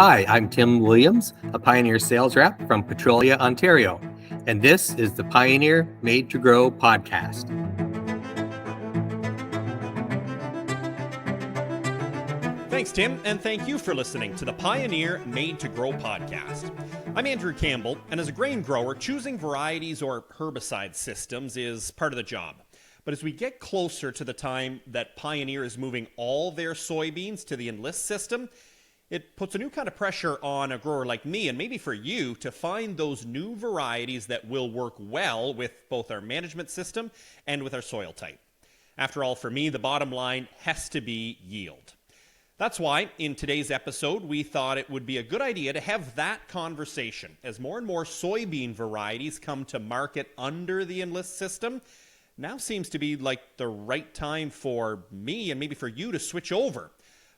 Hi, I'm Tim Williams, a Pioneer sales rep from Petrolia, Ontario, and this is the Pioneer Made to Grow podcast. Thanks, Tim, and thank you for listening to the Pioneer Made to Grow podcast. I'm Andrew Campbell, and as a grain grower, choosing varieties or herbicide systems is part of the job. But as we get closer to the time that Pioneer is moving all their soybeans to the Enlist system, it puts a new kind of pressure on a grower like me, and maybe for you, to find those new varieties that will work well with both our management system and with our soil type. After all, for me, the bottom line has to be yield. That's why, in today's episode, we thought it would be a good idea to have that conversation. As more and more soybean varieties come to market under the Enlist system, now seems to be like the right time for me and maybe for you to switch over.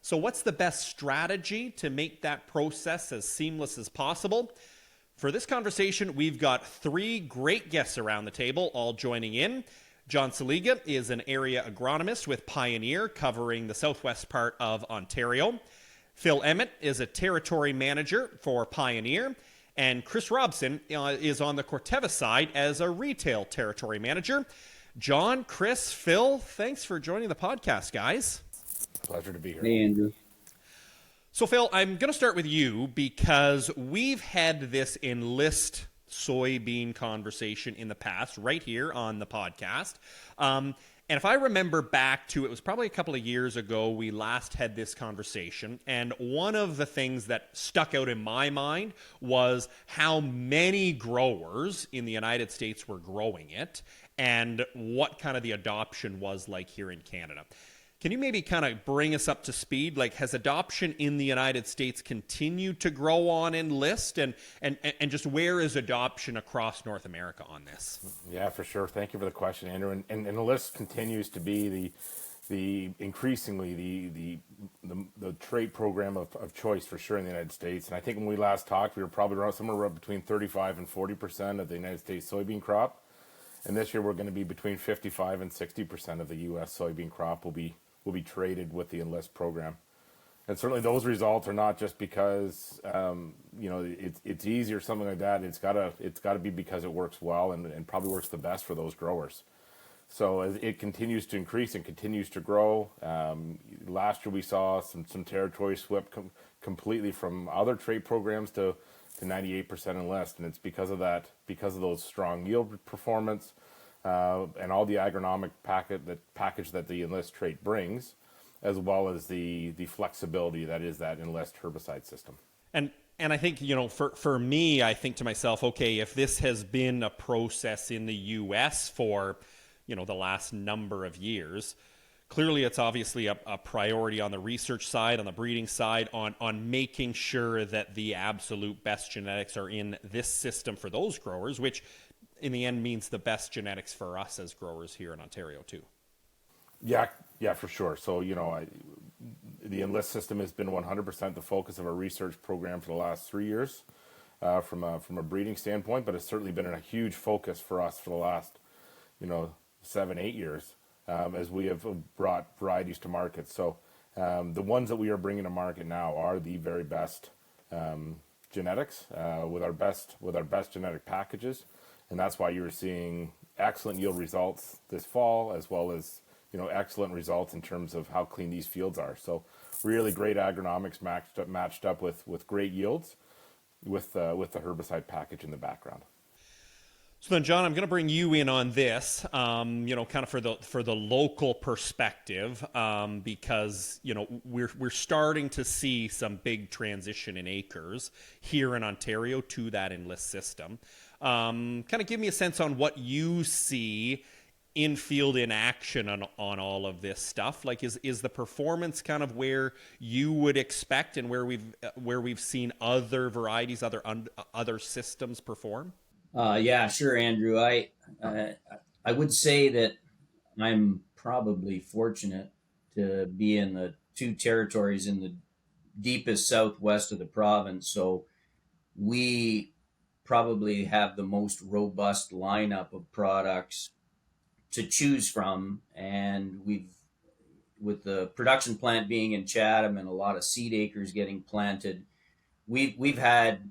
So what's the best strategy to make that process as seamless as possible? For this conversation, we've got three great guests around the table, all joining in. John Seliga is an area agronomist with Pioneer, covering the southwest part of Ontario. Phil Emmott is a territory manager for Pioneer. And Chris Robson is on the Corteva side as a retail territory manager. John, Chris, Phil, thanks for joining the podcast, guys. Pleasure to be here. Hey, Andrew. So, Phil, I'm going to start with you because we've had this Enlist soybean conversation in the past right here on the podcast. And if I remember back to, it was probably a couple of years ago, we last had this conversation. And one of the things that stuck out in my mind was how many growers in the United States were growing it and what kind of the adoption was like here in Canada. Can you maybe kind of bring us up to speed? Like, has adoption in the United States continued to grow on Enlist? And just where is adoption across North America on this? Yeah, for sure. Thank you for the question, Andrew. And Enlist continues to be the increasingly the trait program of choice for sure in the United States. And I think when we last talked, we were probably around somewhere between 35 and 40% of the United States soybean crop. And this year we're going to be between 55 and 60% of the U.S. soybean crop will be traded with the Enlist program. And certainly those results are not just because it's easy or something like that. It's gotta be because it works well and probably works the best for those growers. So as it continues to increase and continues to grow, last year we saw some territory swip completely from other trait programs to 98% Enlist, and it's because of those strong yield performance and all the agronomic package that the Enlist trait brings, as well as the flexibility that is that Enlist herbicide system. And I think, for me, I think to myself, okay, if this has been a process in the U.S. for, the last number of years, clearly it's obviously a priority on the research side, on the breeding side, on making sure that the absolute best genetics are in this system for those growers, which in the end means the best genetics for us as growers here in Ontario too. Yeah, for sure. So, the Enlist system has been 100% the focus of our research program for the last 3 years from a breeding standpoint, but it's certainly been a huge focus for us for the last, 7-8 years as we have brought varieties to market. So the ones that we are bringing to market now are the very best genetics with our best genetic packages. And that's why you're seeing excellent yield results this fall, as well as excellent results in terms of how clean these fields are. So really great agronomics matched up with great yields with the herbicide package in the background. So then, John, I'm going to bring you in on this, kind of for the local perspective, because we're starting to see some big transition in acres here in Ontario to that Enlist system. Kind of give me a sense on what you see in field in action on all of this stuff. Like, is the performance kind of where you would expect and where we've seen other varieties, other systems perform? Yeah, sure, Andrew. I would say that I'm probably fortunate to be in the two territories in the deepest southwest of the province. So we probably have the most robust lineup of products to choose from. And with the production plant being in Chatham and a lot of seed acres getting planted, we've had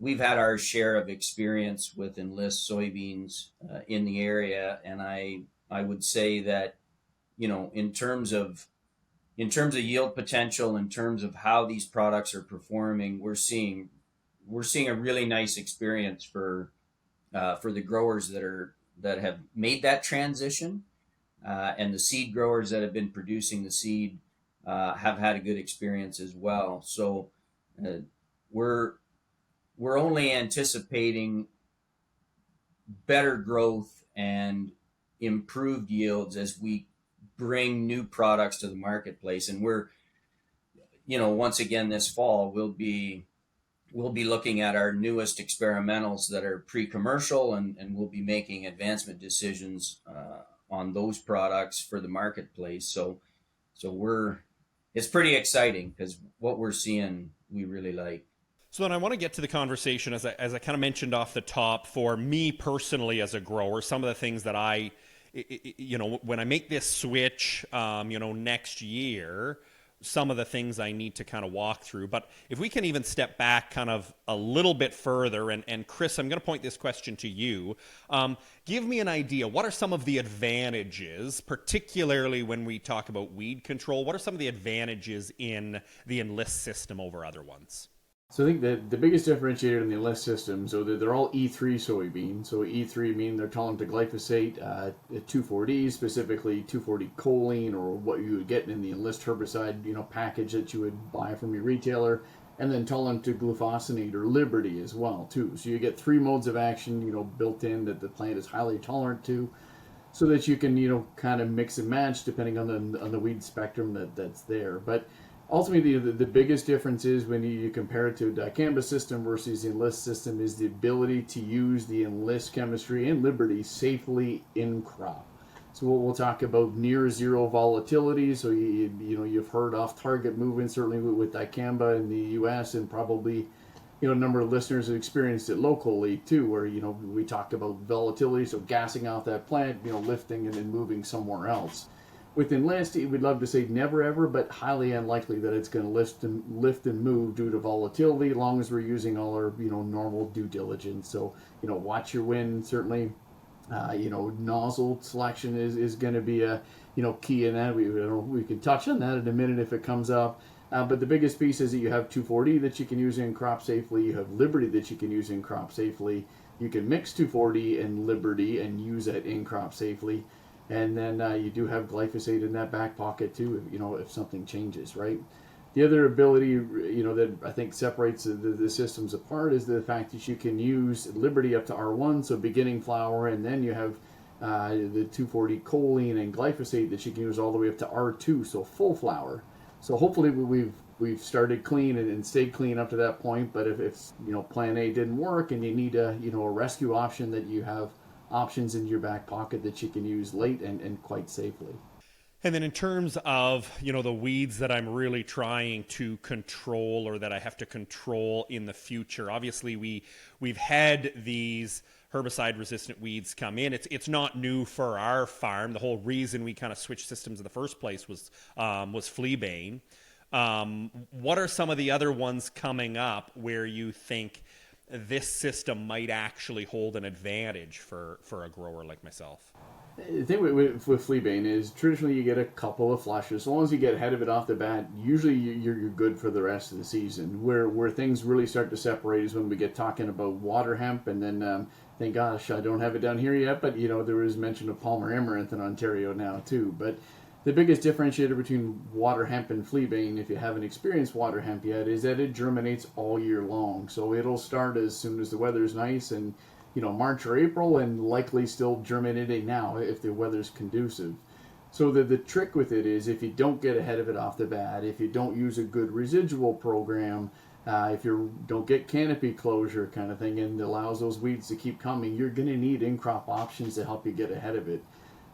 our share of experience with Enlist soybeans in the area, and I would say that, in terms of yield potential, in terms of how these products are performing, we're seeing a really nice experience for the growers that have made that transition, and the seed growers that have been producing the seed have had a good experience as well. So we're only anticipating better growth and improved yields as we bring new products to the marketplace. And we're, once again this fall, we'll be looking at our newest experimentals that are pre-commercial, and we'll be making advancement decisions on those products for the marketplace. So it's pretty exciting, because what we're seeing, we really like. So then I want to get to the conversation, as I kind of mentioned off the top, for me personally as a grower, some of the things that when I make this switch, next year, some of the things I need to kind of walk through. But if we can even step back kind of a little bit further, and Chris, I'm going to point this question to you. Give me an idea. What are some of the advantages, particularly when we talk about weed control? What are some of the advantages in the Enlist system over other ones? So I think that the biggest differentiator in the Enlist system, so they're all E3 soybeans. So E3 meaning they're tolerant to glyphosate, 2,4-D, specifically 2,4-D choline, or what you would get in the Enlist herbicide, package that you would buy from your retailer, and then tolerant to glufosinate or Liberty as well too. So you get 3 modes of action, built in that the plant is highly tolerant to, so that you can kind of mix and match depending on the weed spectrum that's there. But ultimately, the biggest difference is when you compare it to a dicamba system versus the Enlist system is the ability to use the Enlist chemistry and Liberty safely in crop. So we'll talk about near zero volatility. So you've heard off target movement, certainly with dicamba in the U.S., and probably a number of listeners have experienced it locally too, where we talk about volatility, so gassing off that plant, lifting and then moving somewhere else. With Enlist, we'd love to say never ever, but highly unlikely that it's going to lift and move due to volatility, as long as we're using all our normal due diligence. So watch your wind, certainly. Nozzle selection is going to be a key in that. We can touch on that in a minute if it comes up. But the biggest piece is that you have 2,4-D that you can use in crop safely. You have Liberty that you can use in crop safely. You can mix 2,4-D and Liberty and use it in crop safely. And then you do have glyphosate in that back pocket too, if something changes, right? The other ability, that I think separates the systems apart is the fact that you can use Liberty up to R1, so beginning flower, and then you have the 2,4-D choline and glyphosate that you can use all the way up to R2, so full flower. So hopefully we've started clean and stayed clean up to that point. But if plan A didn't work and you need a rescue option, that you have options in your back pocket that you can use late and quite safely. And then in terms of, the weeds that I'm really trying to control, or that I have to control in the future, obviously we've had these herbicide-resistant weeds come in. It's not new for our farm. The whole reason we kind of switched systems in the first place was fleabane. What are some of the other ones coming up where you think this system might actually hold an advantage for a grower like myself? The thing with fleabane is traditionally you get a couple of flushes. So long as you get ahead of it off the bat, usually you're good for the rest of the season. Where things really start to separate is when we get talking about water hemp, and then thank gosh I don't have it down here yet, but there was mention of Palmer amaranth in Ontario now too. But the biggest differentiator between water hemp and fleabane, if you haven't experienced water hemp yet, is that it germinates all year long. So it'll start as soon as the weather's nice, and March or April, and likely still germinating now if the weather's conducive. So the trick with it is, if you don't get ahead of it off the bat, if you don't use a good residual program, if you don't get canopy closure kind of thing, and allows those weeds to keep coming, you're going to need in-crop options to help you get ahead of it.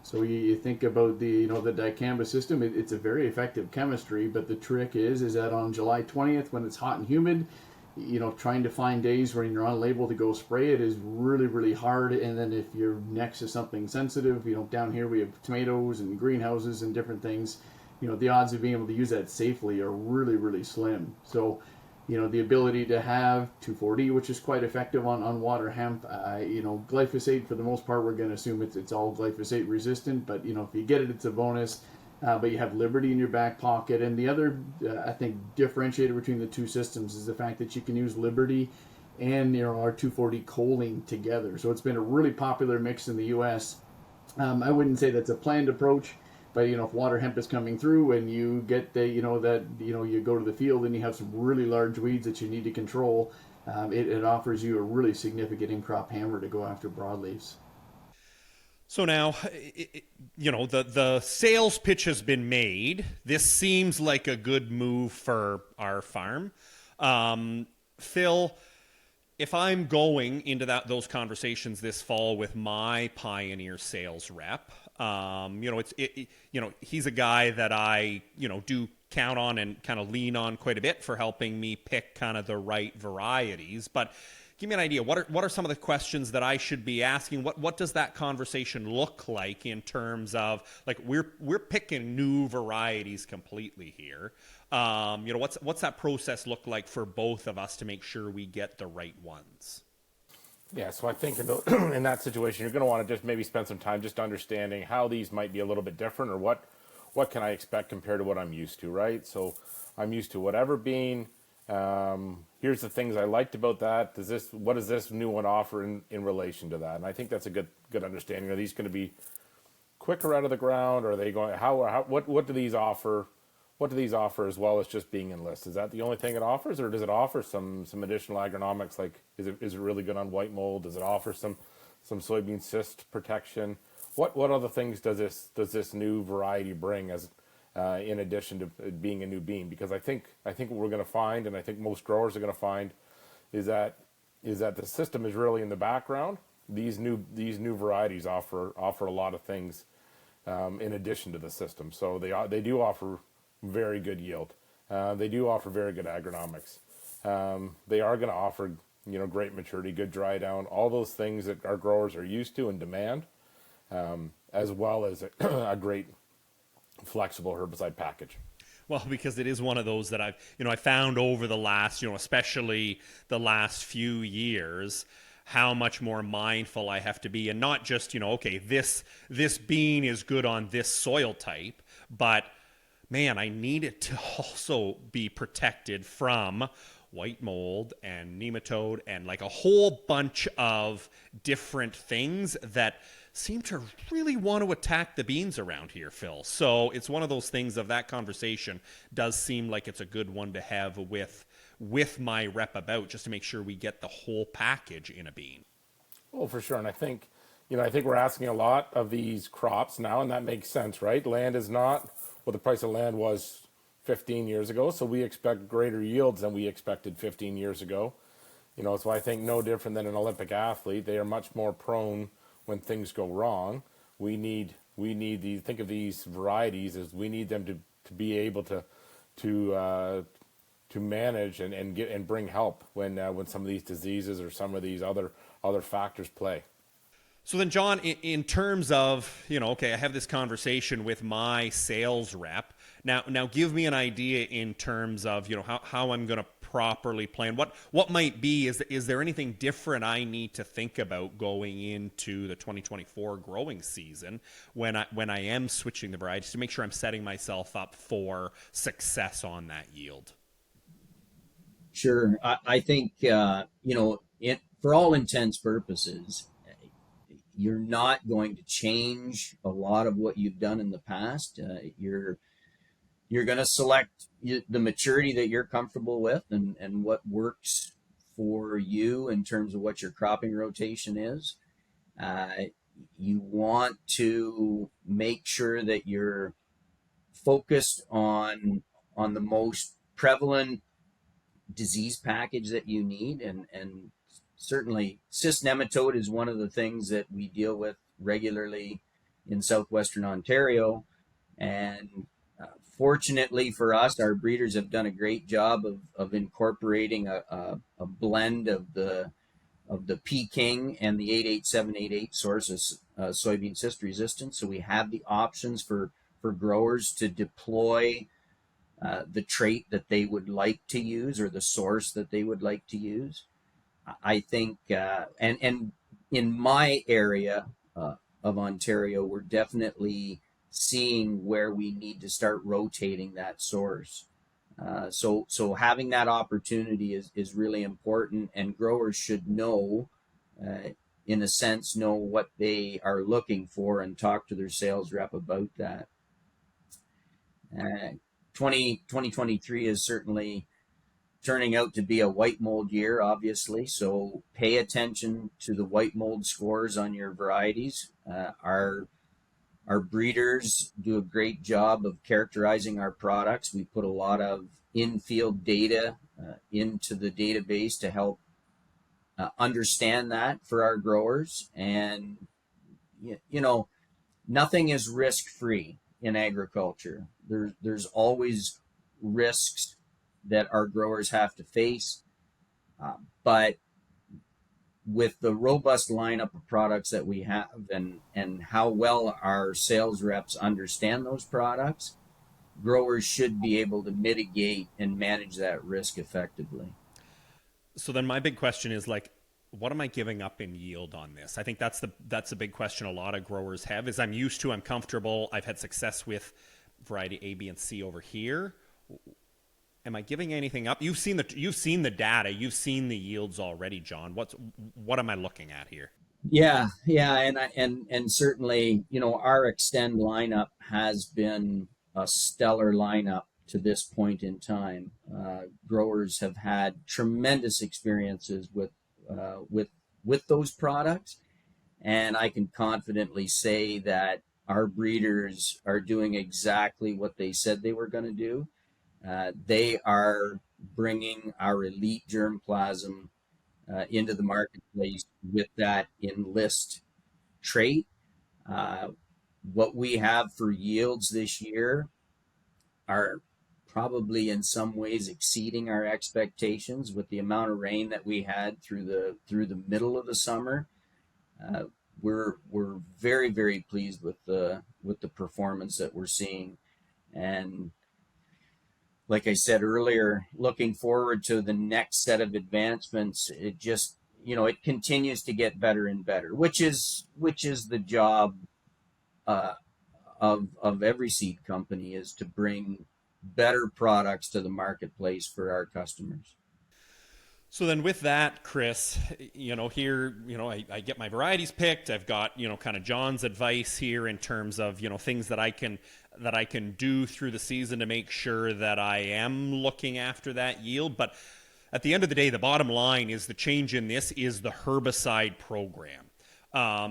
So you think about the dicamba system, it's a very effective chemistry, but the trick is that on July 20th, when it's hot and humid, trying to find days when you're on label to go spray it is really, really hard. And then if you're next to something sensitive, down here we have tomatoes and greenhouses and different things, the odds of being able to use that safely are really, really slim. So, the ability to have 2,4-D, which is quite effective on water hemp. Glyphosate, for the most part, we're going to assume it's all glyphosate resistant, but if you get it, it's a bonus. But you have Liberty in your back pocket. And the other, I think, differentiator between the two systems is the fact that you can use Liberty and our 2,4-D choline together. So it's been a really popular mix in the U.S. I wouldn't say that's a planned approach, but if water hemp is coming through and you get you go to the field and you have some really large weeds that you need to control, it offers you a really significant in-crop hammer to go after broadleaves. So now, the sales pitch has been made. This seems like a good move for our farm. Phil, if I'm going into those conversations this fall with my Pioneer sales rep, he's a guy that I, do count on and kind of lean on quite a bit for helping me pick kind of the right varieties. But give me an idea. What are some of the questions that I should be asking? What does that conversation look like in terms of, like, we're picking new varieties completely here? What's that process look like for both of us to make sure we get the right ones? Yeah, so I think in that situation, you're going to want to just maybe spend some time just understanding how these might be a little bit different, or what can I expect compared to what I'm used to, right? So I'm used to whatever bean. Here's the things I liked about that. What does this new one offer in relation to that? And I think that's a good understanding. Are these going to be quicker out of the ground? Or are they going? What do these offer? What do these offer as well as just being Enlist? Is that the only thing it offers, or does it offer some additional agronomics? Like, is it really good on white mold? Does it offer some soybean cyst protection? What other things does this new variety bring as in addition to being a new bean? Because I think what we're going to find, and I think most growers are going to find, is that the system is really in the background. These new varieties offer a lot of things in addition to the system. So they do offer very good yield. They do offer very good agronomics. They are going to offer great maturity, good dry down, all those things that our growers are used to and demand, as well as a great flexible herbicide package. Well, because it is one of those that I found over the last, especially the last few years, how much more mindful I have to be, and not just, okay, this bean is good on this soil type, but man, I need it to also be protected from white mold and nematode and like a whole bunch of different things that seem to really want to attack the beans around here, Phil. So it's one of those things of that conversation does seem like it's a good one to have with my rep about, just to make sure we get the whole package in a bean. Oh, for sure. And I think we're asking a lot of these crops now, and that makes sense, right? Land is not what the price of land was 15 years ago, so we expect greater yields than we expected 15 years ago. So I think no different than an Olympic athlete. They are much more prone when things go wrong. We need think of these varieties as we need them to be able to manage and bring help when some of these diseases or some of these other factors play. So then, John, in terms of, okay, I have this conversation with my sales rep. Now give me an idea in terms of, how I'm going to properly plan. What might be, is there anything different I need to think about going into the 2024 growing season when I am switching the varieties to make sure I'm setting myself up for success on that yield? Sure. I think, for all intents purposes, you're not going to change a lot of what you've done in the past. You're going to select the maturity that you're comfortable with and what works for you in terms of what your cropping rotation is. You want to make sure that you're focused on the most prevalent disease package that you need, and certainly cyst nematode is one of the things that we deal with regularly in southwestern Ontario, and fortunately for us, our breeders have done a great job of incorporating a blend of the Peking and the 88788 sources soybean cyst resistance. So we have the options for growers to deploy the trait that they would like to use or the source that they would like to use. I think, and in my area of Ontario, we're definitely seeing where we need to start rotating that source. So having that opportunity is really important, and growers should know, in a sense, know what they are looking for and talk to their sales rep about that. 2023 is certainly turning out to be a white mold year, obviously. So pay attention to the white mold scores on your varieties. Our breeders do a great job of characterizing our products. We put a lot of in-field data into the database to help understand that for our growers. And, nothing is risk-free in agriculture. There's always risks that our growers have to face. But with the robust lineup of products that we have and how well our sales reps understand those products, growers should be able to mitigate and manage that risk effectively. So then my big question is, like, what am I giving up in yield on this? I think that's the big question a lot of growers have is I'm used to, I'm comfortable, I've had success with variety A, B, and C over here. Am I giving anything up? You've seen the data, you've seen the yields already, John. What am I looking at here? Yeah, and certainly, our Extend lineup has been a stellar lineup to this point in time. Growers have had tremendous experiences with those products, and I can confidently say that our breeders are doing exactly what they said they were going to do. They are bringing our elite germplasm into the marketplace with that Enlist trait. What we have for yields this year are probably in some ways exceeding our expectations with the amount of rain that we had through the middle of the summer. We're very, very pleased with the performance that we're seeing, and like I said earlier, looking forward to the next set of advancements. It just, it continues to get better and better, which is the job of every seed company, is to bring better products to the marketplace for our customers. So then with that, Chris, here, I get my varieties picked. I've got, kind of John's advice here in terms of, things that I can do through the season to make sure that I am looking after that yield. But at the end of the day, the bottom line is the change in this is the herbicide program.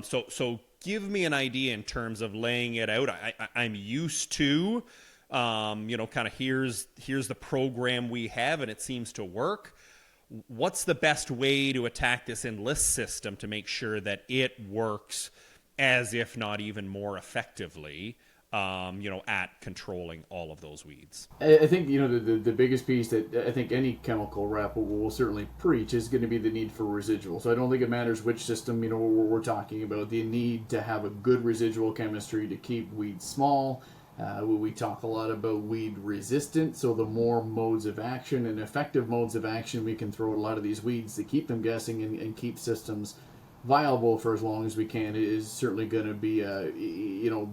So give me an idea in terms of laying it out. I'm used to, kind of here's the program we have and it seems to work. What's the best way to attack this Enlist system to make sure that it works as if not even more effectively, at controlling all of those weeds? I think, the biggest piece that I think any chemical rep will certainly preach is going to be the need for residual. So I don't think it matters which system, we're talking about. The need to have a good residual chemistry to keep weeds small. We talk a lot about weed resistance, so the more modes of action and effective modes of action we can throw at a lot of these weeds to keep them guessing and keep systems viable for as long as we can is certainly going to be,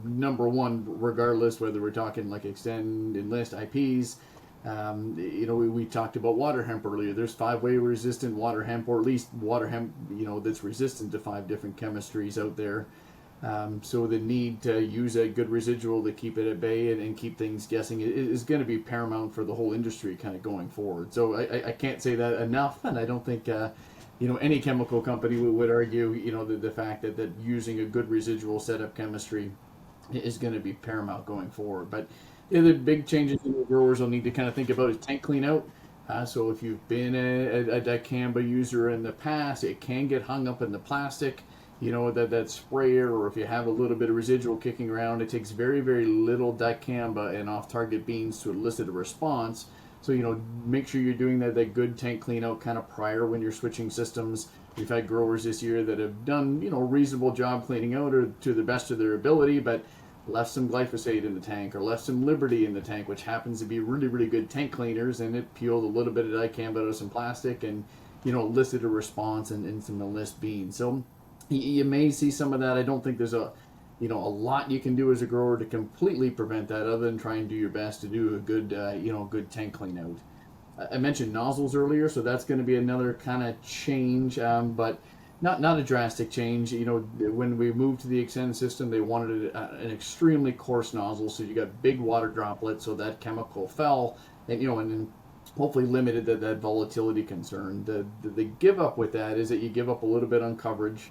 number one, regardless whether we're talking like Extend, Enlist, IPs. We talked about water hemp earlier. There's 5-way resistant water hemp, or at least water hemp, that's resistant to 5 different chemistries out there. So the need to use a good residual to keep it at bay and keep things guessing is going to be paramount for the whole industry kind of going forward. So I can't say that enough, and I don't think any chemical company would argue the fact that using a good residual setup chemistry is going to be paramount going forward. But the big changes in the growers will need to kind of think about is tank clean out. So if you've been a dicamba user in the past, it can get hung up in the plastic. That sprayer, or if you have a little bit of residual kicking around, it takes very, very little dicamba and off-target beans to elicit a response. So, make sure you're doing that good tank clean out kind of prior when you're switching systems. We've had growers this year that have done, a reasonable job cleaning out or to the best of their ability, but left some glyphosate in the tank or left some Liberty in the tank, which happens to be really, really good tank cleaners, and it peeled a little bit of dicamba out of some plastic and, elicited a response in some Enlist beans. So you may see some of that. I don't think there's a lot you can do as a grower to completely prevent that, other than try and do your best to do a good, good tank clean out. I mentioned nozzles earlier, so that's going to be another kind of change, but not a drastic change. When we moved to the Extend system, they wanted an extremely coarse nozzle, so you got big water droplets, so that chemical fell, and hopefully limited that volatility concern. The give up with that is that you give up a little bit on coverage.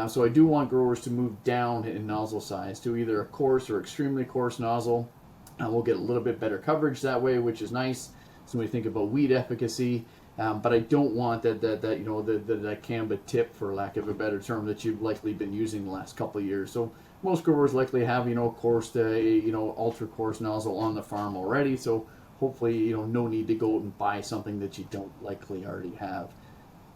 So I do want growers to move down in nozzle size to either a coarse or extremely coarse nozzle. We'll get a little bit better coverage that way, which is nice. So when we think about weed efficacy, but I don't want that dicamba tip, for lack of a better term, that you've likely been using the last couple of years. So most growers likely have coarse ultra coarse nozzle on the farm already. So hopefully no need to go out and buy something that you don't likely already have.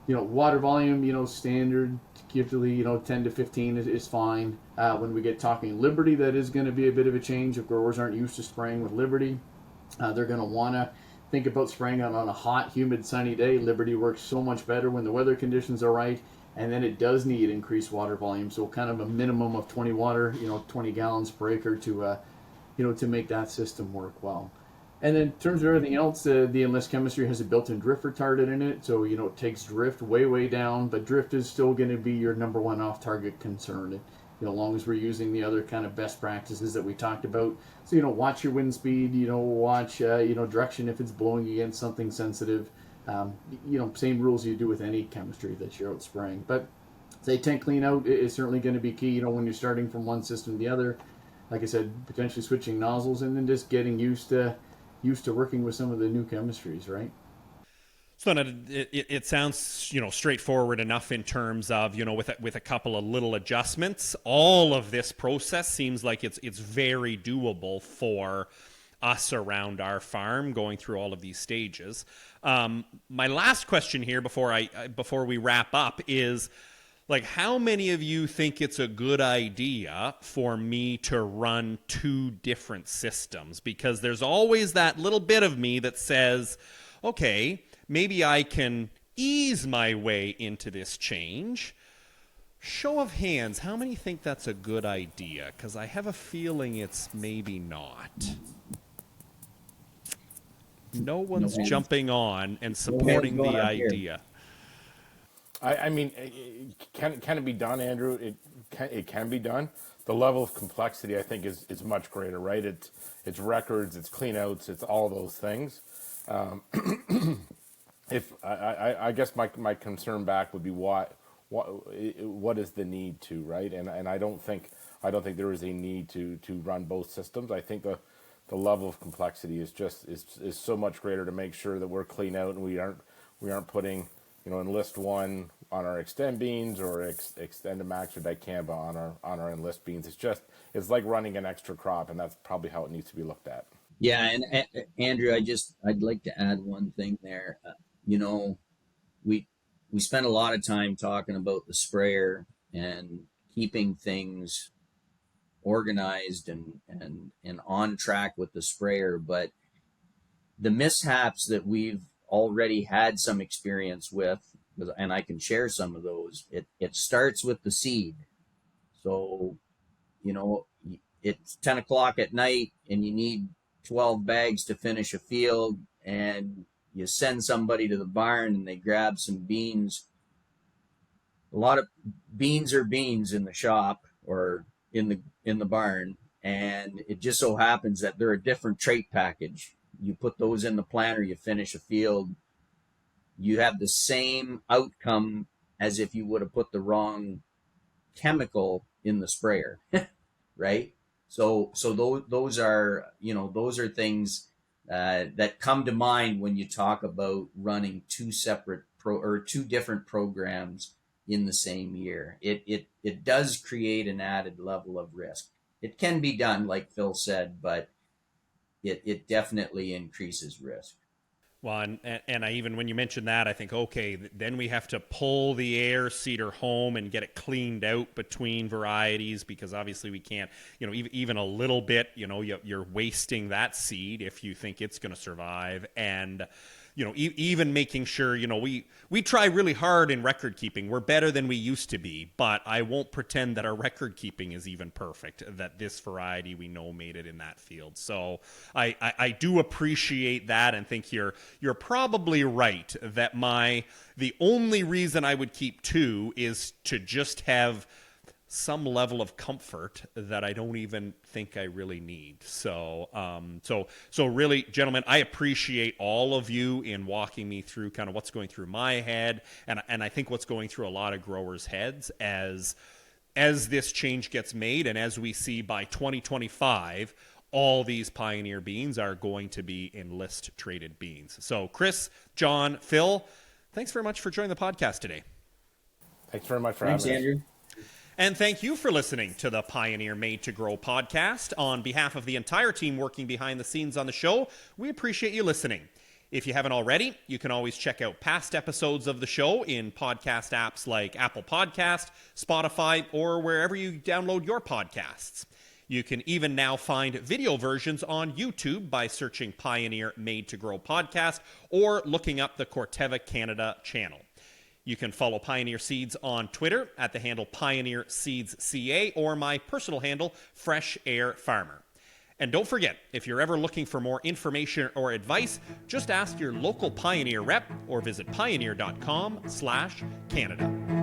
Water volume, standard, usually 10 to 15 is fine. When we get talking Liberty, that is going to be a bit of a change. If growers aren't used to spraying with Liberty, they're going to want to think about spraying on a hot, humid, sunny day. Liberty works so much better when the weather conditions are right, and then it does need increased water volume. So kind of a minimum of 20 gallons per acre to make that system work well. And in terms of everything else, the Enlist chemistry has a built-in drift retardant in it, so it takes drift way down, but drift is still going to be your number one off-target concern. As long as we're using the other kind of best practices that we talked about. So, watch your wind speed, watch, direction if it's blowing against something sensitive. Same rules you do with any chemistry that you're out spraying. But say tank clean out is certainly going to be key, when you're starting from one system to the other. Like I said, potentially switching nozzles and then just getting used to working with some of the new chemistries, right? So it sounds, straightforward enough in terms of, with a couple of little adjustments, all of this process seems like it's very doable for us around our farm going through all of these stages. My last question here before we wrap up is, how many of you think it's a good idea for me to run two different systems? Because there's always that little bit of me that says, okay, maybe I can ease my way into this change. Show of hands, how many think that's a good idea? Because I have a feeling it's maybe not. No one's jumping on and supporting the idea. I mean, can it be done, Andrew? It can be done. The level of complexity, I think, is much greater, right? It's records, it's cleanouts, it's all those things. If I guess my concern back would be what is the need to, right? And I don't think there is a need to run both systems. I think the level of complexity is so much greater to make sure that we're clean out and we aren't putting Enlist 1 on our Extend beans or Extend Max or dicamba on our Enlist beans. It's like running an extra crop, and that's probably how it needs to be looked at. Yeah, and Andrew, I'd like to add one thing there. We spent a lot of time talking about the sprayer and keeping things organized and on track with the sprayer, but the mishaps that we've already had some experience with, and I can share some of those, it starts with the seed. So, it's 10 o'clock at night and you need 12 bags to finish a field, and you send somebody to the barn and they grab some beans. A lot of beans are beans in the shop or in the barn, and it just so happens that they're a different trait package. You put those in the planter, you finish a field, you have the same outcome as if you would have put the wrong chemical in the sprayer, right? So those are things that come to mind when you talk about running two different programs in the same year. It does create an added level of risk. It can be done, like Phil said, but it definitely increases risk. Well, and I even, when you mentioned that, I think, okay, then we have to pull the air seeder home and get it cleaned out between varieties, because obviously we can't, even a little bit, you're wasting that seed if you think it's going to survive. And even making sure, we try really hard in record keeping. We're better than we used to be, but I won't pretend that our record keeping is even perfect, that this variety we know made it in that field. So I do appreciate that, and think you're probably right that the only reason I would keep 2 is to just have some level of comfort that I don't even think I really need. So really, gentlemen, I appreciate all of you in walking me through kind of what's going through my head, and I think what's going through a lot of growers' heads as this change gets made, and as we see by 2025, all these Pioneer beans are going to be Enlist traded beans. So Chris, John, Phil, thanks very much for joining the podcast today. Thanks very much for Thanks, having us. Andrew. And thank you for listening to the Pioneer Made to Grow podcast. On behalf of the entire team working behind the scenes on the show, we appreciate you listening. If you haven't already, you can always check out past episodes of the show in podcast apps like Apple Podcast, Spotify, or wherever you download your podcasts. You can even now find video versions on YouTube by searching Pioneer Made to Grow podcast or looking up the Corteva Canada channel. You can follow Pioneer Seeds on Twitter at the handle Pioneer Seeds CA, or my personal handle, Fresh Air Farmer. And don't forget, if you're ever looking for more information or advice, just ask your local Pioneer rep or visit pioneer.com/Canada.